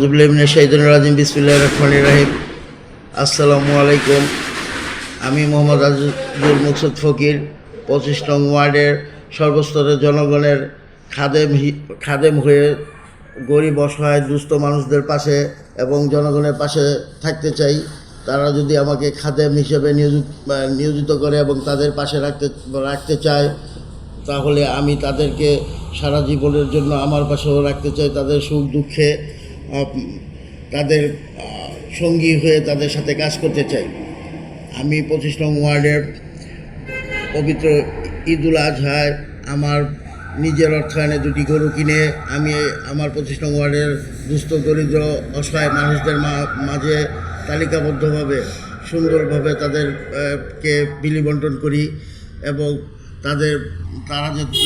আউযুবিল্লাহি মিনাশ শাইতানির রাজিম বিসমিল্লাহির রহমানির রহিম। আসসালামু আলাইকুম। আমি মোহাম্মদ আজিজুল মুকসুদ ফকির 25 নং ওয়ার্ডের সর্বস্তরের জনগণের খাদেম হয়ে গরিব অসহায় দুস্থ মানুষদের পাশে এবং জনগণের পাশে থাকতে চাই। তারা যদি আমাকে খাদেম হিসেবে নিয়োজিত করে এবং তাদের পাশে রাখতে চায়, তাহলে আমি তাদেরকে সারা জীবনের জন্য আমার পাশেও রাখতে চাই। তাদের সুখ দুঃখে তাদের সঙ্গী হয়ে তাদের সাথে কাজ করতে চাই। আমি 25 নং ওয়ার্ডের পবিত্র ঈদুল আজহায় আমার নিজের অর্থায়নে 2টি গরু কিনে আমি আমার 25 নং ওয়ার্ডের দুস্থ দরিদ্র অসহায় মানুষদের মাঝে তালিকাবদ্ধভাবে সুন্দরভাবে তাদেরকে বিলি বন্টন করি এবং তারা যাতে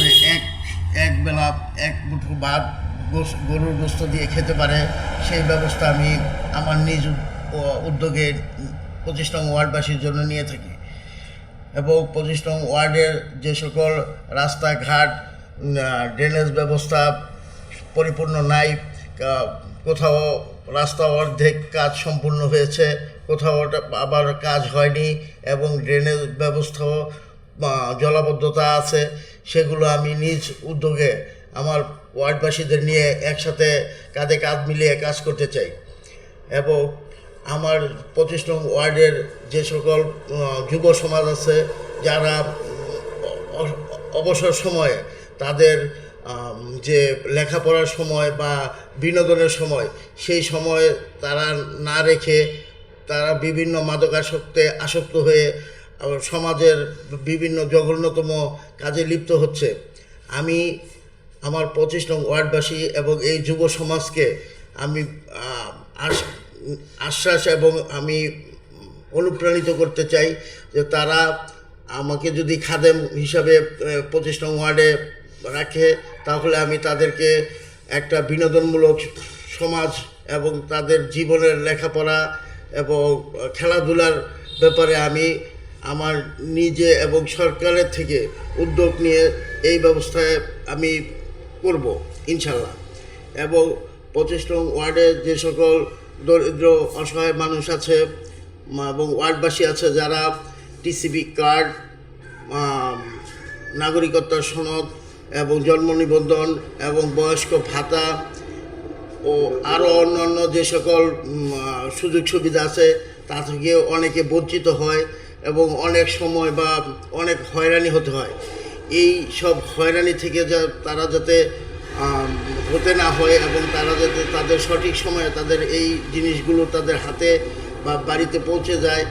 এক বেলা এক মুঠো ভাত গরুর গোস্ত দিয়ে খেতে পারে, সেই ব্যবস্থা আমি আমার নিজ উদ্যোগে 25 নং ওয়ার্ডবাসীর জন্য নিয়ে থাকি। এবং 25 নং ওয়ার্ডের যে সকল রাস্তাঘাট ড্রেনেজ ব্যবস্থা পরিপূর্ণ নাই, কোথাও রাস্তা অর্ধেক কাজ সম্পূর্ণ হয়েছে, কোথাও আবার কাজ হয়নি এবং ড্রেনেজ ব্যবস্থাও জলাবদ্ধতা আছে, সেগুলো আমি নিজ উদ্যোগে আমার ওয়ার্ডবাসীদের নিয়ে একসাথে কাঁধে কাঁধ মিলিয়ে কাজ করতে চাই। এবং আমার 25 নং ওয়ার্ডের যে সকল যুব সমাজ আছে, যারা অবসর সময়ে তাদের যে লেখাপড়ার সময় বা বিনোদনের সময়, সেই সময় তারা না রেখে তারা বিভিন্ন মাদকাসক্তে আসক্ত হয়ে সমাজের বিভিন্ন জঘন্যতম কাজে লিপ্ত হচ্ছে। আমি আমার 25 নং ওয়ার্ডবাসী এবং এই যুব সমাজকে আমি আশ্বাস এবং আমি অনুপ্রাণিত করতে চাই যে তারা আমাকে যদি খাদেম হিসাবে 25 নং ওয়ার্ডে রাখে, তাহলে আমি তাদেরকে একটা বিনোদনমূলক সমাজ এবং তাদের জীবনের লেখাপড়া এবং খেলাধুলার ব্যাপারে আমি আমার নিজে এবং সরকারের থেকে উদ্যোগ নিয়ে এই ব্যবস্থায় আমি করব ইনশাল্লাহ। এবং 25 নং ওয়ার্ডে যে সকল দরিদ্র অসহায় মানুষ আছে এবং ওয়ার্ডবাসী আছে, যারা টিসিবি কার্ড, নাগরিকত্বের সনদ এবং জন্ম নিবন্ধন এবং বয়স্ক ভাতা ও আরও অন্যান্য যে সকল সুযোগ সুবিধা আছে, তা থেকে অনেকে বঞ্চিত হয় এবং অনেক সময় বা অনেক হয়রানি হতে হয়। এই সব হয়রানি থেকে তারা যাতে হতে না হয় এবং তারা যাতে তাদের সঠিক সময়ে তাদের এই জিনিসগুলো তাদের হাতে বা বাড়িতে পৌঁছে যায়,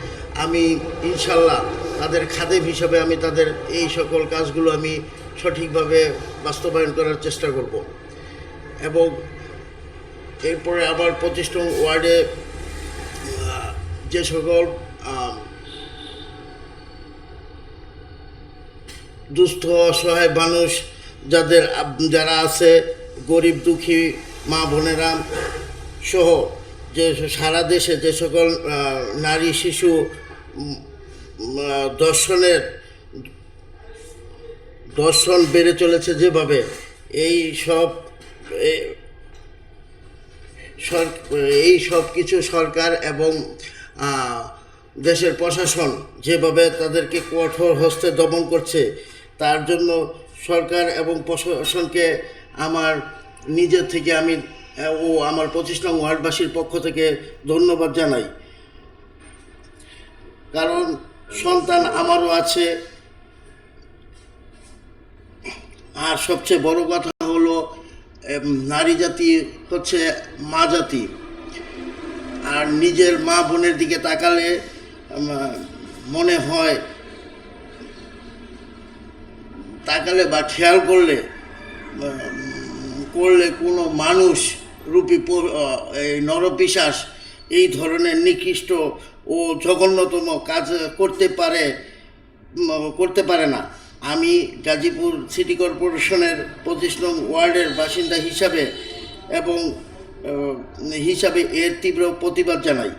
আমি ইনশাল্লাহ তাদের খাদেম হিসাবে আমি তাদের এই সকল কাজগুলো আমি সঠিকভাবে বাস্তবায়ন করার চেষ্টা করব। এবং এরপরে আবার 25 নং ওয়ার্ডে যে সকল দুস্থ অসহায় মানুষ যারা আছে, গরিব দুঃখী মা বোনেরা সহ যে সারা দেশে যে সকল নারী শিশু দর্শন বেড়ে চলেছে, যেভাবে এই সব কিছু সরকার এবং দেশের প্রশাসন যেভাবে তাদেরকে কঠোর হস্তে দমন করছে, তার জন্য সরকার এবং প্রশাসনকে আমার নিজের থেকে আমি ও আমার 25 নং ওয়ার্ডবাসীর পক্ষ থেকে ধন্যবাদ জানাই। কারণ সন্তান আমারও আছে, আর সবচেয়ে বড় কথা হলো নারী জাতি হচ্ছে মা জাতি। আর নিজের মা বোনের দিকে তাকালে মনে হয়, বা খেয়াল করলে কোনো মানুষ রূপী এই নরপিশাচ এই ধরনের নিকৃষ্ট ও জঘন্যতম কাজ করতে পারে না। আমি গাজীপুর সিটি কর্পোরেশনের 25 নং ওয়ার্ডের বাসিন্দা হিসাবে এর তীব্র প্রতিবাদ জানাই।